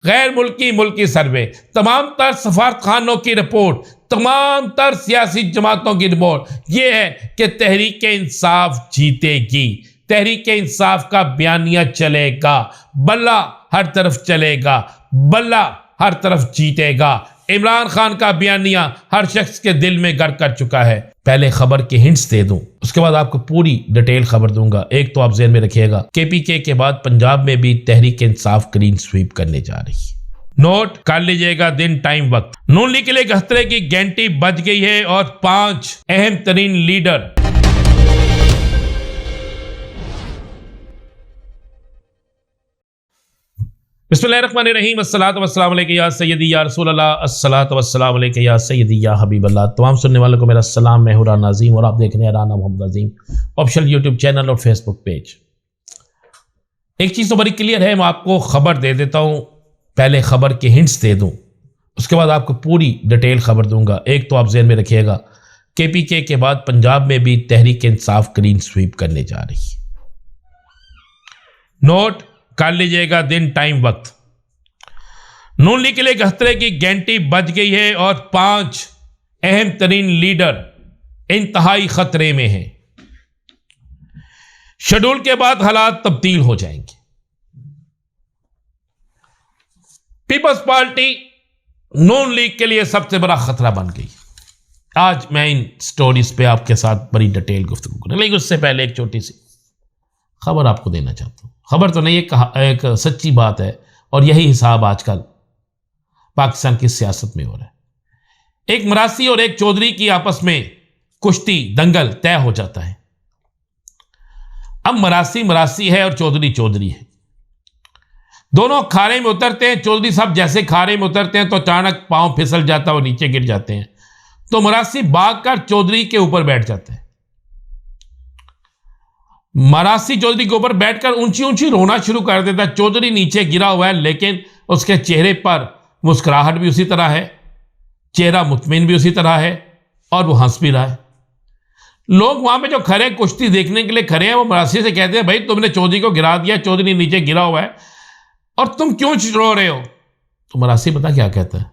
गैर मुल्की मुल्की सर्वे, तमाम तर सफारत खानों की रिपोर्ट, तमाम तर सियासी जमातों की रिपोर्ट यह है कि तहरीक इंसाफ जीतेगी। तहरीक इंसाफ का बयानिया चलेगा, बल्ला हर तरफ चलेगा, बल्ला हर तरफ जीतेगा। इमरान खान का बयानिया हर शख्स के दिल में घर कर चुका है। पहले खबर के हिंट्स दे दूं, उसके बाद आपको पूरी डिटेल खबर दूंगा। एक तो आप ज़हन में रखिएगा, केपीके के बाद पंजाब में भी तहरीक इंसाफ क्लीन स्वीप करने जा रही है। नोट कर लीजिएगा दिन, टाइम, वक्त। नून लीग के लिए खतरे की घंटी बज गई है और 5 अहम तरीन लीडर बिस्मिल्लाहिर्रहमानिर्रहीम, अस्सलातु वस्सलामु अलैका या सय्यदी या रसूल अल्लाह, अस्सलातु वस्सलामु अलैका या सय्यदी या हबीब अल्लाह। तमाम सुनने वालों को मेरा सलाम। मैं हूं राना अज़ीम और आप देख रहे हैं राना मोहम्मद अज़ीम ऑफिशियल यूट्यूब चैनल और फेसबुक पेज। एक चीज़ तो बड़ी क्लियर है, मैं आपको खबर दे देता हूं। पहले खबर के हिंट्स दे दूं, उसके बाद आपको पूरी डिटेल खबर दूंगा। एक तो आप ज़हन में रखिएगा, केपीके के बाद पंजाब में भी तहरीक इंसाफ क्लीन स्वीप करने जा रही है। नोट कर लीजिएगा दिन, टाइम, वक्त। नून लीग के लिए खतरे की घंटी बज गई है और 5 अहम तरीन लीडर इंतहाई खतरे में हैं। शेड्यूल के बाद हालात तब्दील हो जाएंगे। पीपल्स पार्टी नून लीग के लिए सबसे बड़ा खतरा बन गई। आज मैं इन स्टोरीज पे आपके साथ बड़ी डिटेल गुफ्तगू करूंगा, लेकिन उससे पहले एक छोटी सी खबर आपको देना चाहता हूं। खबर तो नहीं, एक सच्ची बात है और यही हिसाब आजकल पाकिस्तान की सियासत में हो रहा है। एक मरासी और एक चौधरी की आपस में कुश्ती, दंगल तय हो जाता है। अब मरासी मरासी है और चौधरी चौधरी है। दोनों खारे में उतरते हैं। चौधरी साहब जैसे खारे में उतरते हैं तो अचानक पांव फिसल जाता है और नीचे गिर जाते हैं, तो मरासी भागकर चौधरी के ऊपर बैठ जाते हैं। मरासी चौधरी के ऊपर बैठकर ऊंची ऊंची रोना शुरू कर देता है। चौधरी नीचे गिरा हुआ है, लेकिन उसके चेहरे पर मुस्कुराहट भी उसी तरह है, चेहरा मुतमिन भी उसी तरह है और वो हंस भी रहा है। लोग वहां पे जो खड़े कुश्ती देखने के लिए खड़े हैं, वो मरासी से कहते हैं, भाई तुमने चौधरी को गिरा दिया, चौधरी नीचे गिरा हुआ है और तुम क्यों रो रहे हो? तो मरासी पता क्या कहता है?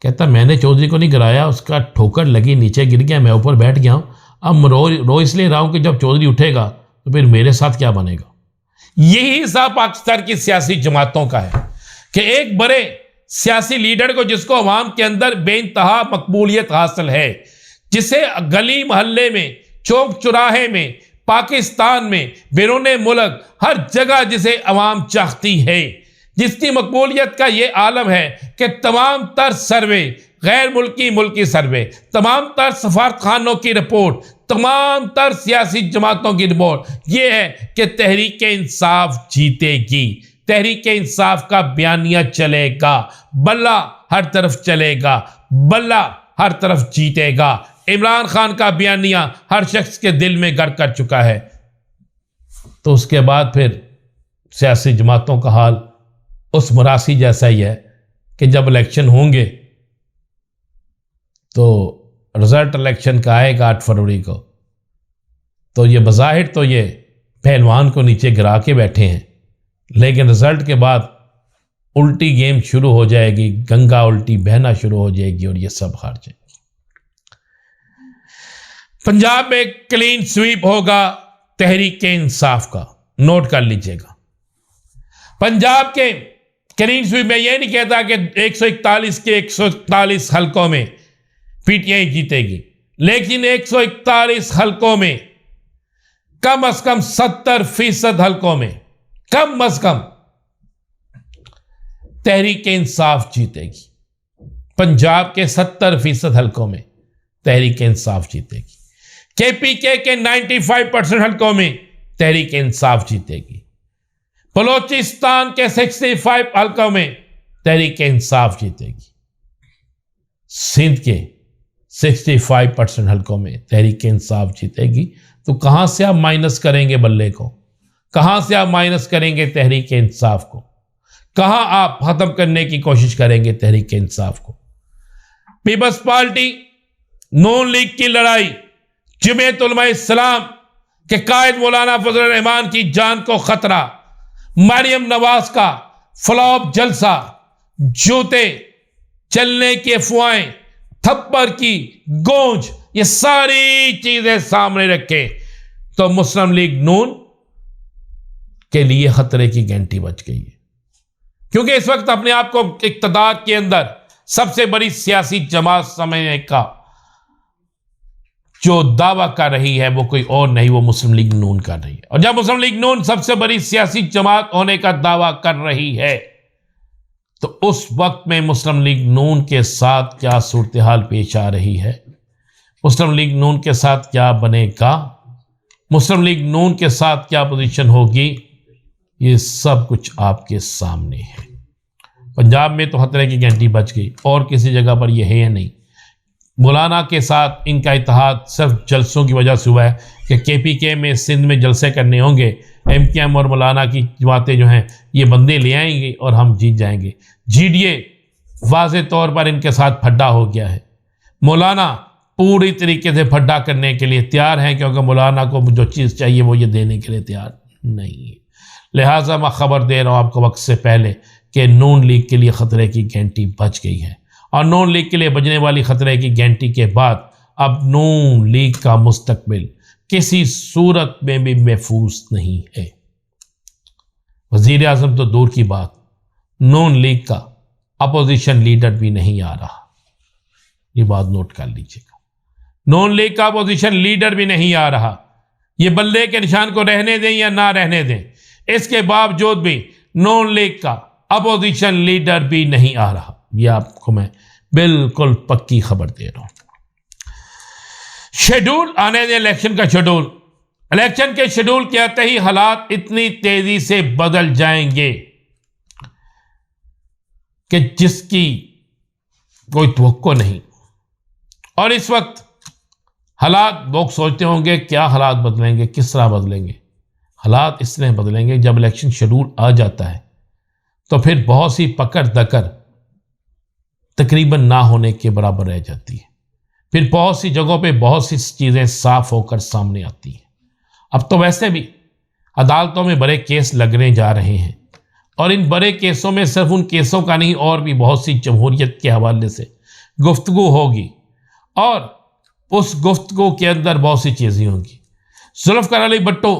कहता मैंने चौधरी को नहीं गिराया, उसका ठोकर लगी, नीचे गिर गया, मैं ऊपर बैठ गया हूं। अब रो इसलिए रहा हूं कि जब चौधरी उठेगा तो फिर मेरे साथ क्या बनेगा। यही हिसाब पाकिस्तान की सियासी जमातों का है कि एक बड़े सियासी लीडर को, जिसको अवाम के अंदर बेइंतहा मकबूलियत हासिल है, जिसे गली मोहल्ले में, चौक चौराहे में, पाकिस्तान में, बैरून मुल्क हर जगह जिसे अवाम चाहती है, जिसकी मकबूलियत का ये आलम है कि तमाम तर सर्वे, गैर मुल्की मुल्की सर्वे, तमाम तर सफारत खानों की रिपोर्ट, तमाम तर सियासी जमातों की रिपोर्ट यह है कि तहरीक इंसाफ जीतेगी। तहरीक इंसाफ का बयानिया चलेगा, बल्ला हर तरफ चलेगा, बल्ला हर तरफ जीतेगा। इमरान खान का बयानिया हर शख्स के दिल में घर कर चुका है। तो उसके बाद फिर सियासी जमातों का हाल उस मरासी जैसा ही है कि जब इलेक्शन होंगे तो रिजल्ट इलेक्शन का आएगा 8 फरवरी को, तो ये बज़ाहिर तो ये पहलवान को नीचे गिरा के बैठे हैं, लेकिन रिजल्ट के बाद उल्टी गेम शुरू हो जाएगी, गंगा उल्टी बहना शुरू हो जाएगी और ये सब हार जाएंगे। पंजाब में क्लीन स्वीप होगा तहरीक इंसाफ का, नोट कर लीजिएगा। पंजाब के क्लीन स्वीप में यह नहीं कहता कि 141 के 141 हलकों में पीटीआई जीतेगी, लेकिन 141 हलकों में कम से कम 70% हलकों में कम से कम तहरीक इंसाफ जीतेगी। पंजाब के 70% हलकों में तहरीक इंसाफ जीतेगी। केपीके के 95% हलकों में तहरीक इंसाफ जीतेगी। बलोचिस्तान के 65 हलकों में तहरीक इंसाफ जीतेगी। सिंध के 65% हलकों में तहरीक इंसाफ जीतेगी। तो कहां से आप माइनस करेंगे बल्ले को? कहां से आप माइनस करेंगे तहरीक इंसाफ को? कहां आप खत्म करने की कोशिश करेंगे तहरीक इंसाफ को? पीपल्स पार्टी नून लीग की लड़ाई जमीयत उलमा इस्लाम के कायद मौलाना फजल रहमान की जान को खतरा, मरियम नवाज का फ्लॉप जलसा, जूते, चलने की अफवाहें, थप्पड़ की गूंज, ये सारी चीजें सामने रखे तो मुस्लिम लीग नून के लिए खतरे की घंटी बज गई है, क्योंकि इस वक्त अपने आप को इक्तदार के अंदर सबसे बड़ी सियासी जमात समझने का जो दावा कर रही है वो कोई और नहीं, वो मुस्लिम लीग नून कर रही है। और जब मुस्लिम लीग नून सबसे बड़ी सियासी जमात होने का दावा कर रही है तो उस वक्त में मुस्लिम लीग नून के साथ क्या सूरत हाल पेश आ रही है, मुस्लिम लीग नून के साथ क्या बनेगा, मुस्लिम लीग नून के साथ क्या पोजीशन होगी, ये सब कुछ आपके सामने है। पंजाब में तो खतरे की घंटी बज गई, और किसी जगह पर यह है नहीं। मौलाना के साथ इनका इत्तेहाद सिर्फ जलसों की वजह से हुआ है कि KPK में सिंध में जलसे करने होंगे, MKM और मौलाना की जमातें जो हैं ये बंदे ले आएंगे और हम जीत जाएंगे। GDA वाज़े तौर पर इनके साथ फड्डा हो गया है। मौलाना पूरी तरीके से फड्डा करने के लिए तैयार हैं, क्योंकि मौलाना को जो चीज़ चाहिए वो ये देने के लिए तैयार नहीं है। लिहाजा मैं खबर दे रहा हूँ आपको वक्त से पहले कि नून लीग के लिए खतरे की घंटी बज गई है, और नून लीग के लिए बजने वाली खतरे की घंटी के बाद अब नून लीग का मुस्तकबिल किसी सूरत में भी महफूज नहीं है। वज़ीर आज़म तो दूर की बात, नून लीग का अपोजिशन लीडर भी नहीं आ रहा। ये बात नोट कर लीजिएगा, नून लीग का अपोजिशन लीडर भी नहीं आ रहा। ये बल्ले के निशान को रहने दें या ना रहने दें, इसके बावजूद भी नून लीग का अपोजिशन लीडर भी नहीं आ रहा। ये आपको मैं बिल्कुल पक्की खबर दे रहा हूं। शेड्यूल आने दें, इलेक्शन का शेड्यूल, इलेक्शन के शेड्यूल के आते ही हालात इतनी तेजी से बदल जाएंगे कि जिसकी कोई तवक्को नहीं। और इस वक्त हालात लोग सोचते होंगे क्या हालात बदलेंगे, किस तरह बदलेंगे। हालात इस तरह बदलेंगे, जब इलेक्शन शेड्यूल आ जाता है तो फिर बहुत सी पकड़ दकड़ तकरीबन ना होने के बराबर रह जाती है। फिर बहुत सी जगहों पे बहुत सी चीज़ें साफ होकर सामने आती हैं। अब तो वैसे भी अदालतों में बड़े केस लगने जा रहे हैं, और इन बड़े केसों में सिर्फ उन केसों का नहीं, और भी बहुत सी जमहूरियत के हवाले से गुफ्तगू होगी, और उस गुफ्तगू के अंदर बहुत सी चीज़ें होंगी। जुल्फ़िकार अली भुट्टो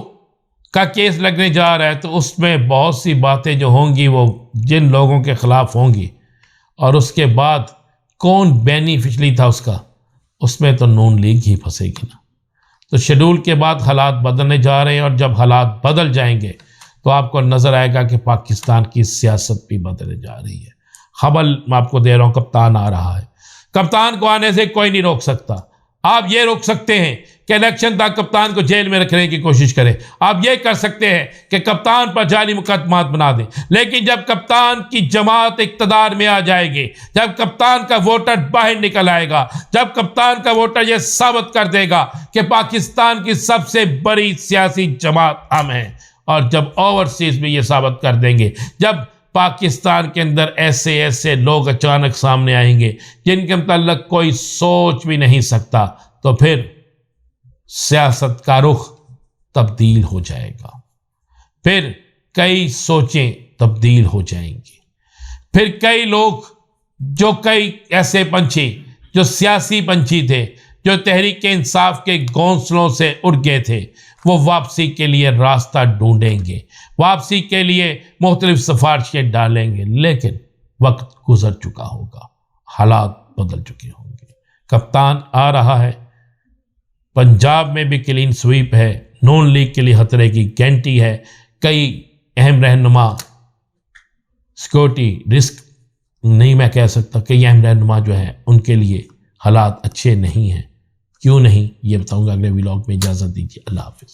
का केस लगने जा रहा है, तो उसमें बहुत सी बातें जो होंगी वो जिन लोगों के ख़िलाफ़ होंगी, और उसके बाद कौन बेनिफिशरी था उसका, उसमें तो नून लीग ही फंसेगी ना। तो शेड्यूल के बाद हालात बदलने जा रहे हैं, और जब हालात बदल जाएंगे तो आपको नज़र आएगा कि पाकिस्तान की सियासत भी बदलने जा रही है। खबर मैं आपको दे रहा हूँ, कप्तान आ रहा है। कप्तान को आने से कोई नहीं रोक सकता। आप ये रोक सकते हैं कि इलेक्शन तक कप्तान को जेल में रखने की कोशिश करें, आप ये कर सकते हैं कि कप्तान पर जाली मुकदमात बना दें, लेकिन जब कप्तान की जमात इक़्तिदार में आ जाएगी, जब कप्तान का वोटर बाहर निकल आएगा, जब कप्तान का वोटर यह साबित कर देगा कि पाकिस्तान की सबसे बड़ी सियासी जमात हम हैं, और जब ओवरसीज में ये साबित कर देंगे, जब पाकिस्तान के अंदर ऐसे ऐसे लोग अचानक सामने आएंगे जिनके मतलब कोई सोच भी नहीं सकता, तो फिर सियासत का रुख तब्दील हो जाएगा। फिर कई सोचें तब्दील हो जाएंगी। फिर कई लोग, जो कई ऐसे पंछी जो सियासी पंछी थे, जो तहरीक इंसाफ के घोंसलों से उड़ गए थे, वो वापसी के लिए रास्ता ढूंढेंगे, वापसी के लिए मुख्तलिफ सिफारिशें डालेंगे, लेकिन वक्त गुजर चुका होगा, हालात बदल चुके होंगे। कप्तान आ रहा है, पंजाब में भी क्लीन स्वीप है, नून लीग के लिए खतरे की घंटी है। कई अहम रहनुमा, सिक्योरिटी रिस्क नहीं मैं कह सकता, कई अहम रहनुमा जो हैं उनके लिए हालात अच्छे नहीं हैं। क्यों नहीं, ये बताऊंगा अगले व्लॉग में। इजाज़त दीजिए, अल्लाह हाफ़िज़।